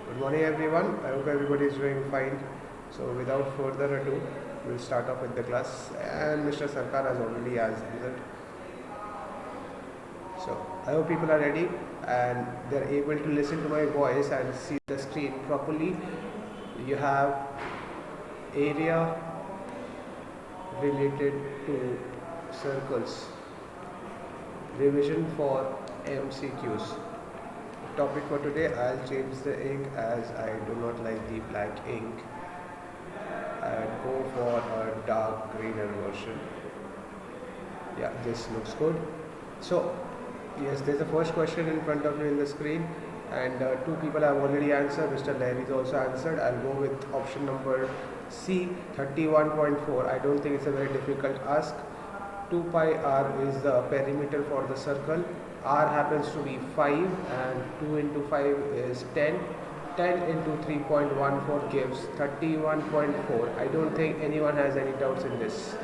Good morning, everyone. I hope everybody is doing fine. So, without further ado, we'll start off with the class. And Mr. Sarkar has already answered. So, I hope people are ready and they're able to listen to my voice and see the screen properly. You have area related to circles, revision for MCQs. Topic for today, I'll change the ink as I do not like the black ink and go for a dark greener version. Yeah, this looks good. So, yes, there's a first question in front of you in the screen, and two people have already answered. Mr. Lahiri's also answered. I'll go with option number C, 31.4. I don't think it's a very difficult ask. 2 pi r is the perimeter for the circle. R happens to be 5, and 2 into 5 is 10. 10 into 3.14 gives 31.4. I don't think anyone has any doubts in this.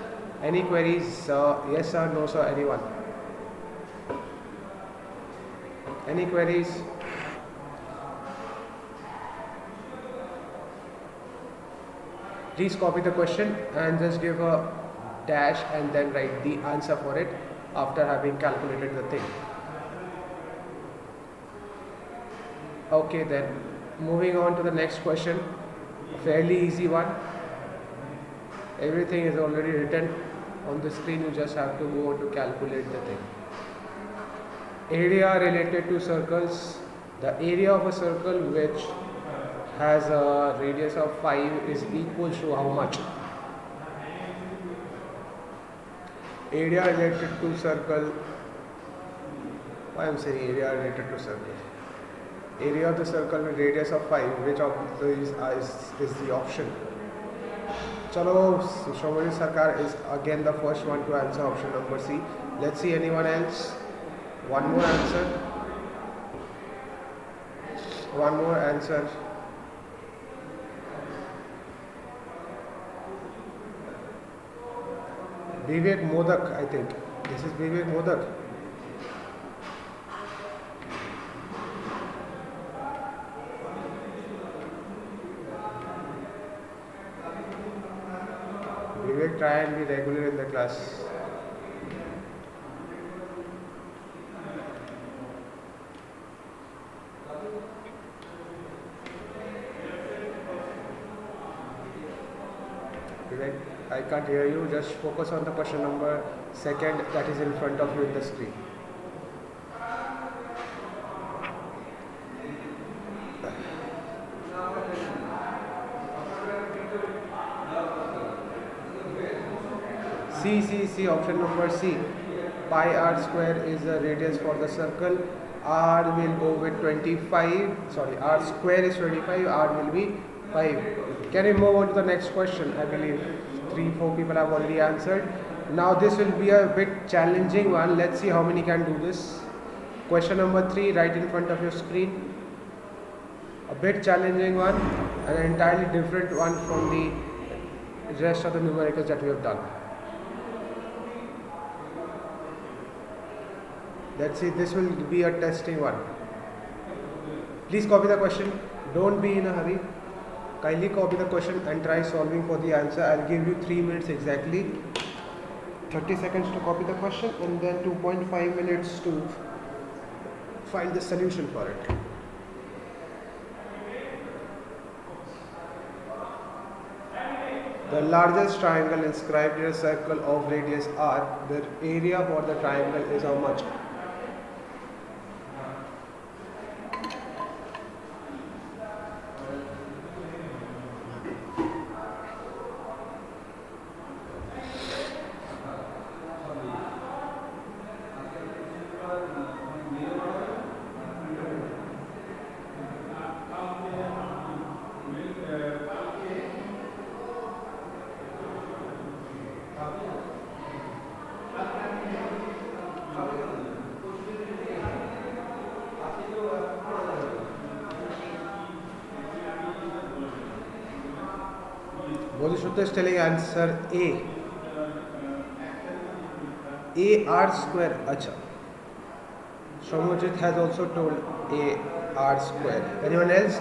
Any queries? Yes sir, no sir, anyone? Any queries? Please copy the question and just give a dash and then write the answer for it after having calculated the thing. Okay, then moving on to the next question. A fairly easy one. Everything is already written on the screen, you just have to go to calculate the thing. Area related to circles. The area of a circle which has a radius of 5 is equal to how much? Area related to circle. Why I'm saying area related to circle? Area of the circle with radius of 5. Which of these is the option? Chalo, Shomari Sarkar is again the first one to answer option number C. Let's see anyone else. One more answer. One more answer. Vivek Modak, I think. This is Vivek Modak. Vivek, try and be regular in the class. Vivek, I can't hear you. Just focus on the question number second that is in front of you in the screen. C, option number C. Pi r square is the radius for the circle. R will go with 25. Sorry, r square is 25. R will be 5. Can we move on to the next question? I believe 3-4 people have already answered. Now this will be a bit challenging one. Let's see how many can do this. Question number 3 right in front of your screen. A bit challenging one, an entirely different one from the rest of the numericals that we have done. Let's see, this will be a testing one. Please copy the question. Don't be in a hurry. Kindly copy the question and try solving for the answer. I'll give you 3 minutes exactly. 30 seconds to copy the question and then 2.5 minutes to find the solution for it. The largest triangle inscribed in a circle of radius r, the area for the triangle is how much? Bodhishutta is telling answer A. A r square. Acha. Shomojit has also told A r square. Anyone else?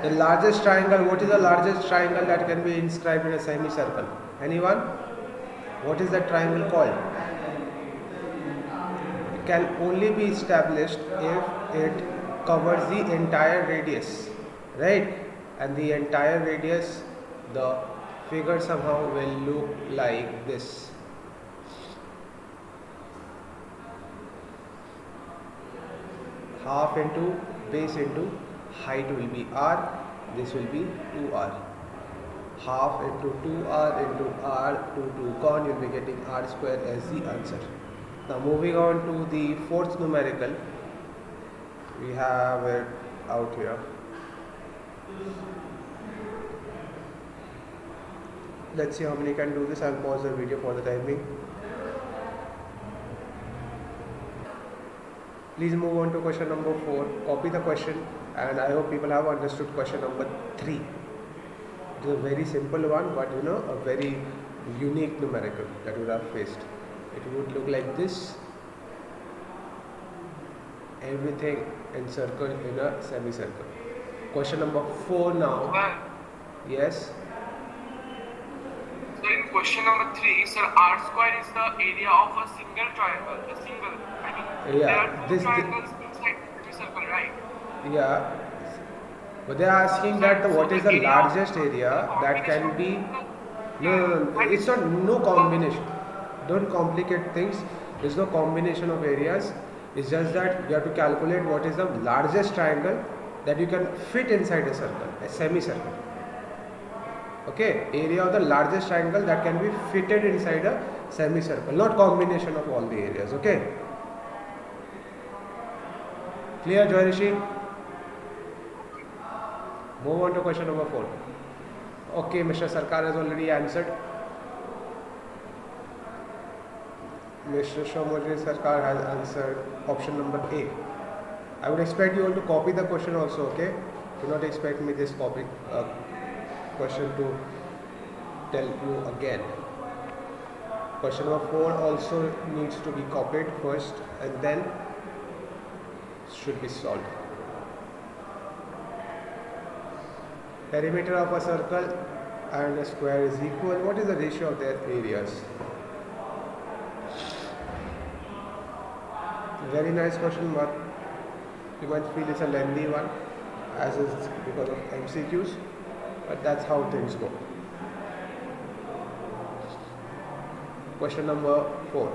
The largest triangle, what is the largest triangle that can be inscribed in a semicircle? Anyone? What is that triangle called? It can only be established if it covers the entire radius, right? And the entire radius, the figure somehow will look like this. Half into base into height will be r, this will be 2r. Half into 2r into r, 2 gone, you will be getting r square as the answer. Now moving on to the fourth numerical, we have it out here. Let's see how many can do this. I'll pause the video for the time being. Please move on to question number 4. Copy the question, and I hope people have understood question number 3. It is a very simple one, but a very unique numerical that you would have faced. It would look like this. Everything encircled in a semicircle. Question number 4 now. Yes. So in question number 3, sir, r square is the area of a single triangle. There are two triangles inside the circle, right? Yeah. But they are asking that what is the largest area that can be. No. It's not no combination. Don't complicate things. There's no combination of areas. It's just that you have to calculate what is the largest triangle that you can fit inside a circle, a semicircle. Okay, area of the largest triangle that can be fitted inside a semicircle, not combination of all the areas. Okay. Clear, Joyrishi? Move on to question number 4. Okay, Mr. Sarkar has already answered. Mr. Shomojit Sarkar has answered option number A. I would expect you all to copy the question also, okay? Do not expect me this copy question to tell you again. Question number 4 also needs to be copied first and then should be solved. Perimeter of a circle and a square is equal. What is the ratio of their areas? Very nice question, but you might feel it's a lengthy one, as is because of MCQs, but that's how things go. Question number 4.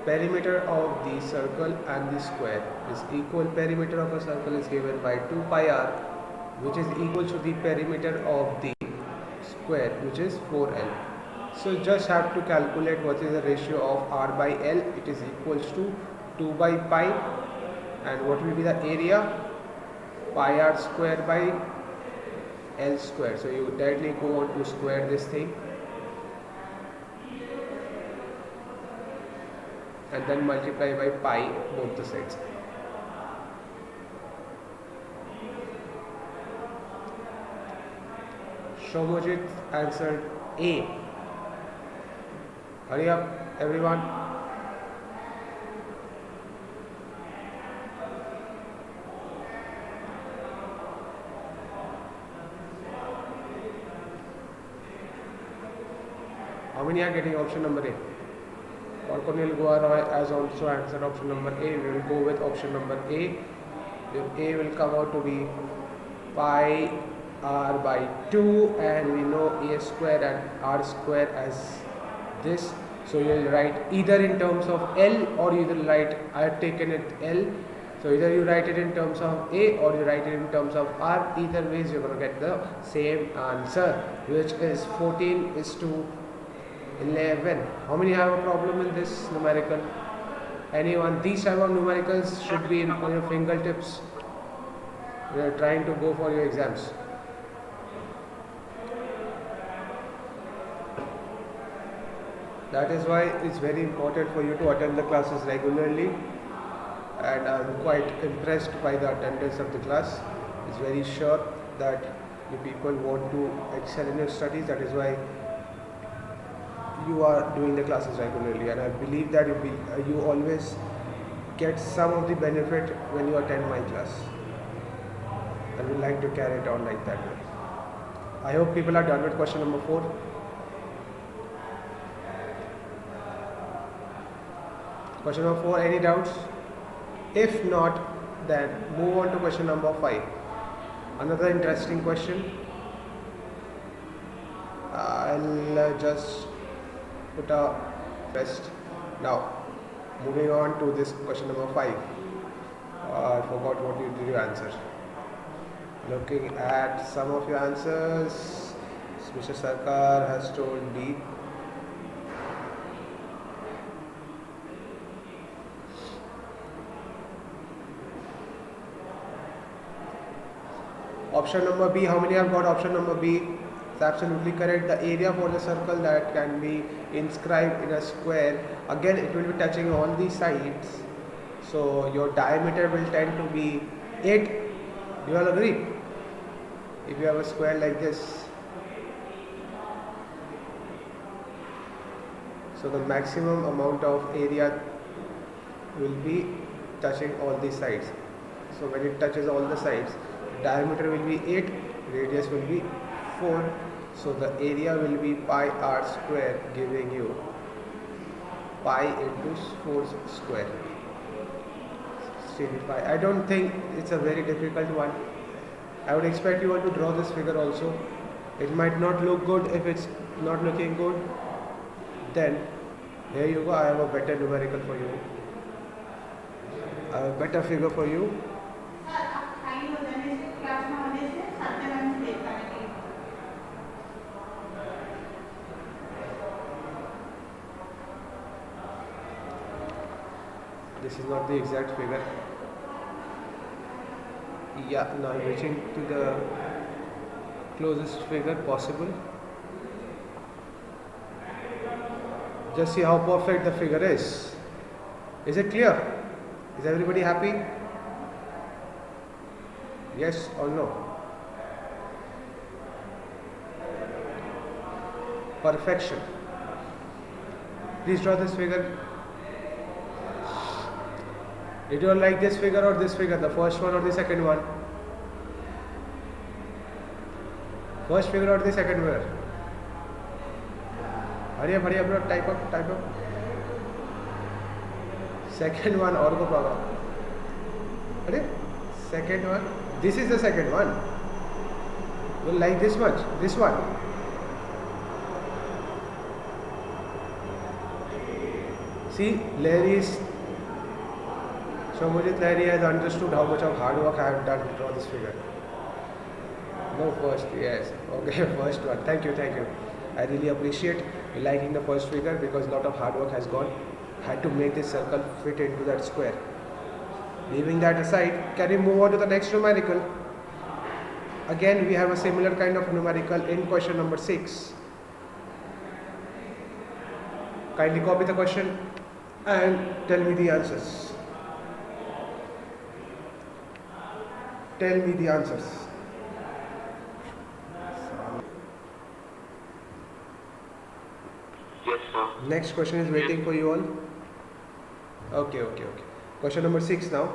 Perimeter of the circle and the square is equal. Perimeter of a circle is given by 2 pi r, which is equal to the perimeter of the square, which is 4l. So just have to calculate what is the ratio of r by l. It is equals to 2 by pi, and what will be the area? Pi r square by l square. So you directly go on to square this thing and then multiply by pi both the sides. Shomojit answered A. Hurry up, everyone. How many are getting option number A? Cornel Guaroy has also answered option number A. We will go with option number A. Then A will come out to be pi r by 2, and we know a square and r square as this. So you will write either in terms of L or you will write, I have taken it L. So either you write it in terms of A or you write it in terms of R. Either ways you are going to get the same answer, which is 14:11. How many have a problem in this numerical? Anyone? These type of numericals should be on your fingertips. You are trying to go for your exams. That is why it's very important for you to attend the classes regularly, and I'm quite impressed by the attendance of the class. It's very sure that you people want to excel in your studies. That is why you are doing the classes regularly, and I believe that you always get some of the benefit when you attend my class, and would like to carry it on like that way. I hope people are done with question number 4. Question number 4, any doubts? If not, then move on to question number 5. Another interesting question. I'll just put a rest. Now, moving on to this question number 5. I forgot what did you answer. Looking at some of your answers, Mr. Sarkar has told B. Option number B, how many have got option number B? It's absolutely correct. The area for the circle that can be inscribed in a square, again it will be touching all the sides, so your diameter will tend to be 8. Do you all agree? If you have a square like this, so the maximum amount of area will be touching all the sides. So when it touches all the sides, diameter will be 8, radius will be 4, so the area will be pi r square, giving you pi into 4 square. 65. I don't think it's a very difficult one. I would expect you all to draw this figure also. It might not look good. If it's not looking good, then here you go. I have a better numerical for you. I have a better figure for you. This is not the exact figure. Yeah, now I'm reaching to the closest figure possible. Just see how perfect the figure is. Is it clear? Is everybody happy? Yes or no? Perfection. Please draw this figure. Did you all like this figure or this figure? The first one or the second one? First figure or the second figure? Hurry up, bro. Type up. Second one or the problem? Hurry up. Second one. This is the second one. You like this much? This one. See, Larry's Shomojit Lahiri has understood how much of hard work I have done to draw this figure. No, first, yes. Okay, first one. Thank you. I really appreciate you liking the first figure because a lot of hard work has gone. Had to make this circle fit into that square. Leaving that aside, can we move on to the next numerical? Again, we have a similar kind of numerical in question number 6. Kindly copy the question and tell me the answers. Tell me the answers. Yes, sir. Next question is waiting for you all. Okay. Question number 6 now.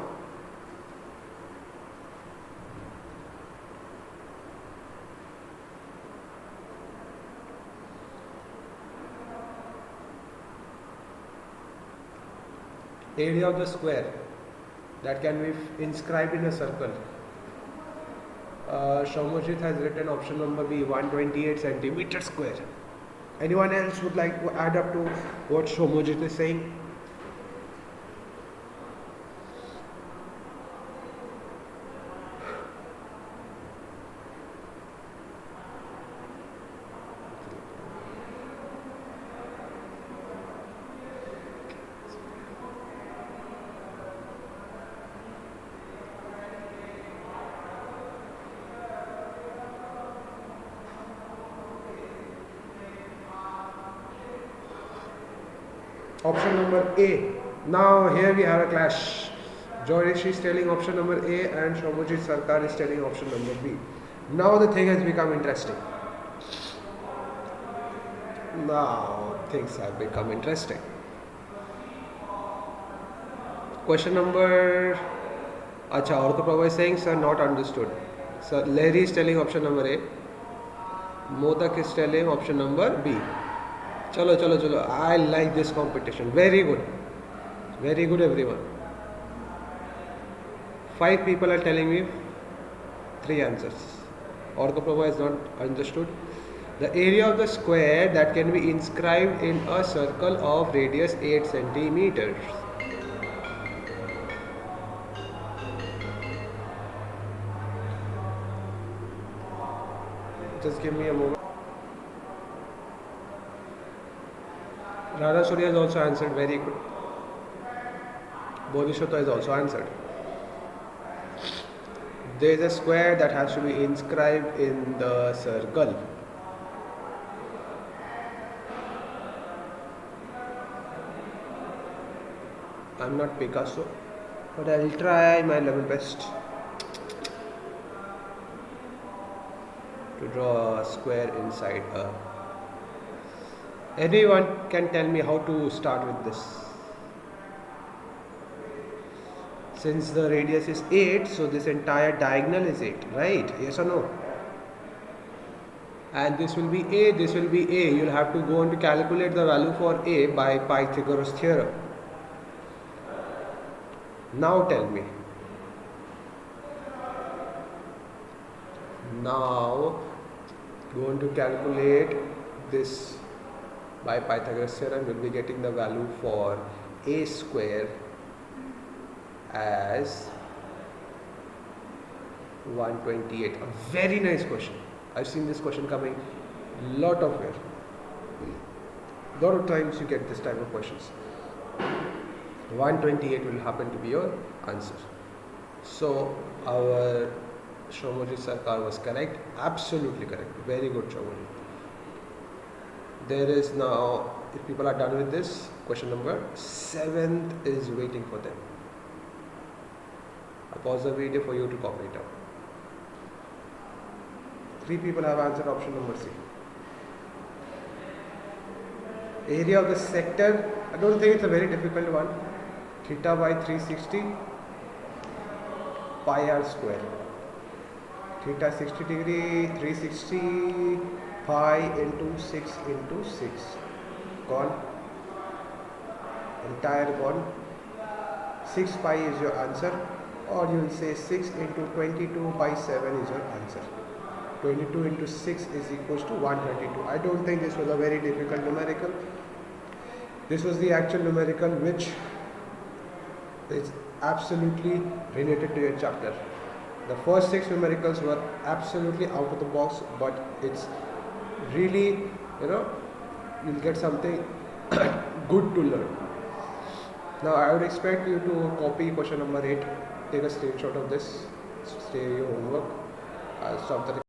Area of the square that can be inscribed in a circle. Shomojit has written option number B, 128 centimeter square. Anyone else would like to add up to what Shomojit is saying? Option number A. Now here we have a clash. Joyrishi is telling option number A and Shomojit Sarkar is telling option number B. Now the thing has become interesting. Question number. Acha, Orthoprava is saying, sir, not understood. Sir, Larry is telling option number A. Modak is telling option number B. Chalo, chalo, chalo. I like this competition. Very good. Very good, everyone. 5 people are telling me 3 answers. Orthoprava is not understood. The area of the square that can be inscribed in a circle of radius 8 centimeters. Just give me a moment. Radha Surya has also answered. Very good. Bodhisattva has also answered. There is a square that has to be inscribed in the circle. I'm not Picasso, but I'll try my level best to draw a square inside a. Anyone can tell me how to start with this? Since the radius is 8, so this entire diagonal is 8, right? Yes or no? And this will be A, this will be A. You'll have to go on to calculate the value for A by Pythagoras theorem. Now tell me. Now go on to calculate this by Pythagoras theorem. We'll be getting the value for A square as 128. A very nice question. I've seen this question coming lot of where. Lot of times you get this type of questions. 128 will happen to be your answer. So our Shomoji Sarkar was correct. Absolutely correct. Very good, Shomoji. There is now, if people are done with this, question number 7th is waiting for them. I'll pause the video for you to copy it out. 3 people have answered option number C. Area of the sector, I don't think it's a very difficult one. Theta by 360 pi r square. Theta 60 degree, 360 pi into 6 into 6. Gone. Entire gone. 6 pi is your answer, or you will say 6 into 22 by 7 is your answer. 22 into 6 is equals to 122. I don't think this was a very difficult numerical. This was the actual numerical which is absolutely related to your chapter. The first 6 numericals were absolutely out of the box, but it's really, you'll get something good to learn. Now I would expect you to copy question number 8, take a screenshot of this, stay your homework. I'll stop the